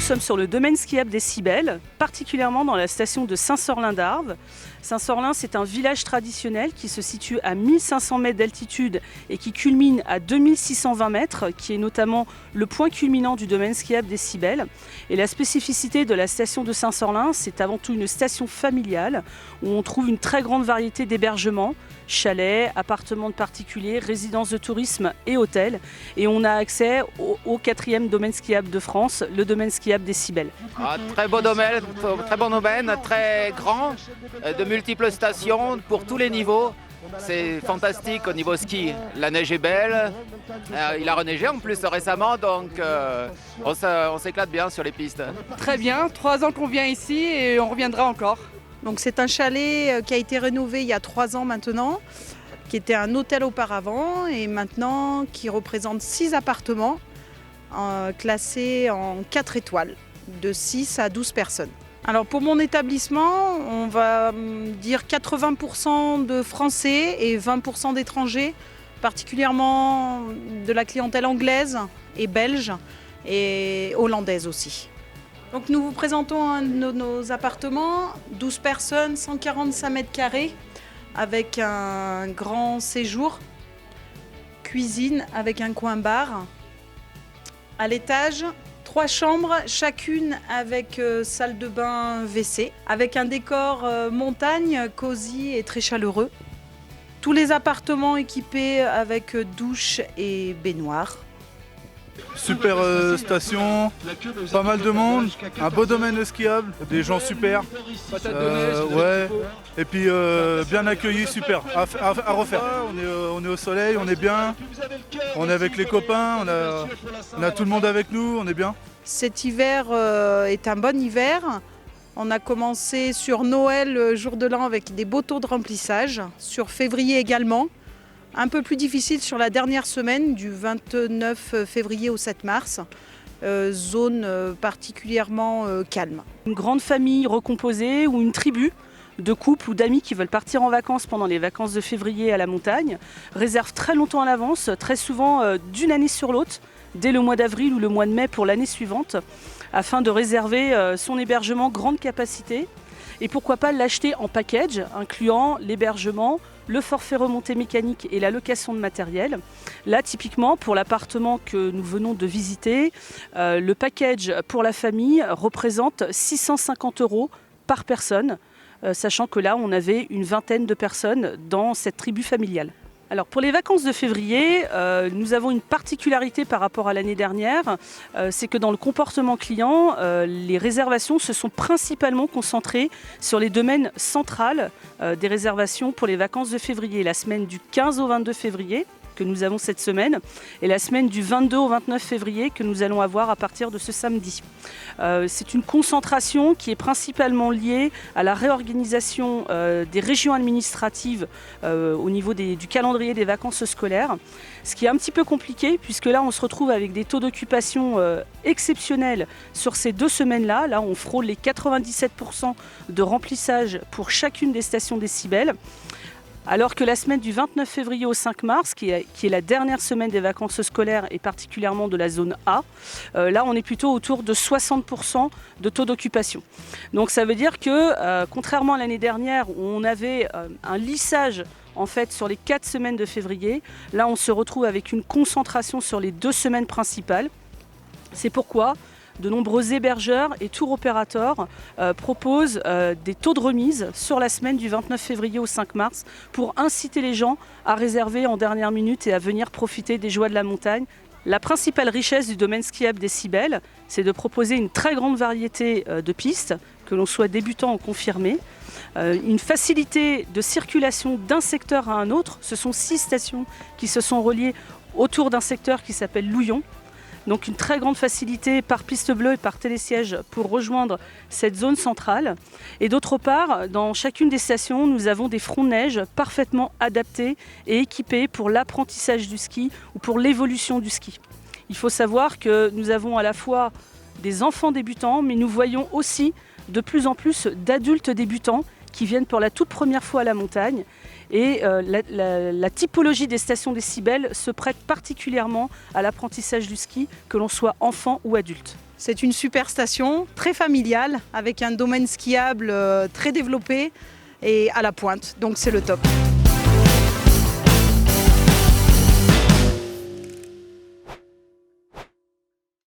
sommes sur le domaine skiable des Cybèles, particulièrement dans la station de Saint-Sorlin-d'Arves. Saint-Sorlin, c'est un village traditionnel qui se situe à 1500 mètres d'altitude et qui culmine à 2620 mètres, qui est notamment le point culminant du domaine skiable des Cybèles. Et la spécificité de la station de Saint-Sorlin, c'est avant tout une station familiale où on trouve une très grande variété d'hébergements, chalets, appartements de particuliers, résidences de tourisme et hôtels. Et on a accès au 4e domaine skiable de France, le domaine skiable des Cybèles. Très bon domaine, très grand, de multiples stations pour tous les niveaux. C'est fantastique au niveau ski. La neige est belle, il a reneigé en plus récemment, donc on s'éclate bien sur les pistes. Très bien, 3 ans qu'on vient ici et on reviendra encore. Donc c'est un chalet qui a été rénové il y a 3 ans maintenant, qui était un hôtel auparavant et maintenant qui représente 6 appartements classés en 4 étoiles, de 6 à 12 personnes. Alors pour mon établissement, on va dire 80% de Français et 20% d'étrangers, particulièrement de la clientèle anglaise et belge et hollandaise aussi. Donc nous vous présentons un de nos appartements, 12 personnes, 145 mètres carrés, avec un grand séjour, cuisine avec un coin bar. À l'étage, 3 chambres, chacune avec salle de bain WC, avec un décor montagne, cosy et très chaleureux. Tous les appartements équipés avec douche et baignoire. Super station, pas mal de monde, un beau domaine skiable, des gens super. Ouais. Et puis bien accueillis, super, à refaire. On est au soleil, on est bien, on est avec les copains, on a tout le monde avec nous, on est bien. Cet hiver est un bon hiver. On a commencé sur Noël, jour de l'an, avec des beaux taux de remplissage, sur février également. Un peu plus difficile sur la dernière semaine, du 29 février au 7 mars, zone particulièrement calme. Une grande famille recomposée ou une tribu de couples ou d'amis qui veulent partir en vacances pendant les vacances de février à la montagne réservent très longtemps à l'avance, très souvent d'une année sur l'autre, dès le mois d'avril ou le mois de mai pour l'année suivante, afin de réserver son hébergement grande capacité. Et pourquoi pas l'acheter en package, incluant l'hébergement, le forfait remontée mécanique et la location de matériel. Là, typiquement, pour l'appartement que nous venons de visiter, le package pour la famille représente 650 € par personne, sachant que là, on avait une vingtaine de personnes dans cette tribu familiale. Alors pour les vacances de février, nous avons une particularité par rapport à l'année dernière, c'est que dans le comportement client, les réservations se sont principalement concentrées sur les domaines centrales des réservations pour les vacances de février, la semaine du 15 au 22 février que nous avons cette semaine et la semaine du 22 au 29 février que nous allons avoir à partir de ce samedi. C'est une concentration qui est principalement liée à la réorganisation des régions administratives au niveau du calendrier des vacances scolaires, ce qui est un petit peu compliqué puisque là on se retrouve avec des taux d'occupation exceptionnels sur ces 2 semaines-là. Là on frôle les 97% de remplissage pour chacune des stations des Cybèles. Alors que la semaine du 29 février au 5 mars, qui est la dernière semaine des vacances scolaires et particulièrement de la zone A, là on est plutôt autour de 60% de taux d'occupation. Donc ça veut dire que contrairement à l'année dernière où on avait un lissage en fait sur les 4 semaines de février, là on se retrouve avec une concentration sur les 2 semaines principales. C'est pourquoi de nombreux hébergeurs et tour opérateurs proposent des taux de remise sur la semaine du 29 février au 5 mars pour inciter les gens à réserver en dernière minute et à venir profiter des joies de la montagne. La principale richesse du domaine skiable des Cybèles, c'est de proposer une très grande variété de pistes, que l'on soit débutant ou confirmé, une facilité de circulation d'un secteur à un autre. Ce sont 6 stations qui se sont reliées autour d'un secteur qui s'appelle Louillon. Donc une très grande facilité par piste bleue et par télésiège pour rejoindre cette zone centrale. Et d'autre part, dans chacune des stations, nous avons des fronts de neige parfaitement adaptés et équipés pour l'apprentissage du ski ou pour l'évolution du ski. Il faut savoir que nous avons à la fois des enfants débutants, mais nous voyons aussi de plus en plus d'adultes débutants qui viennent pour la toute première fois à la montagne. Et la typologie des stations des Cybèles se prête particulièrement à l'apprentissage du ski, que l'on soit enfant ou adulte. C'est une super station, très familiale, avec un domaine skiable très développé et à la pointe, donc c'est le top.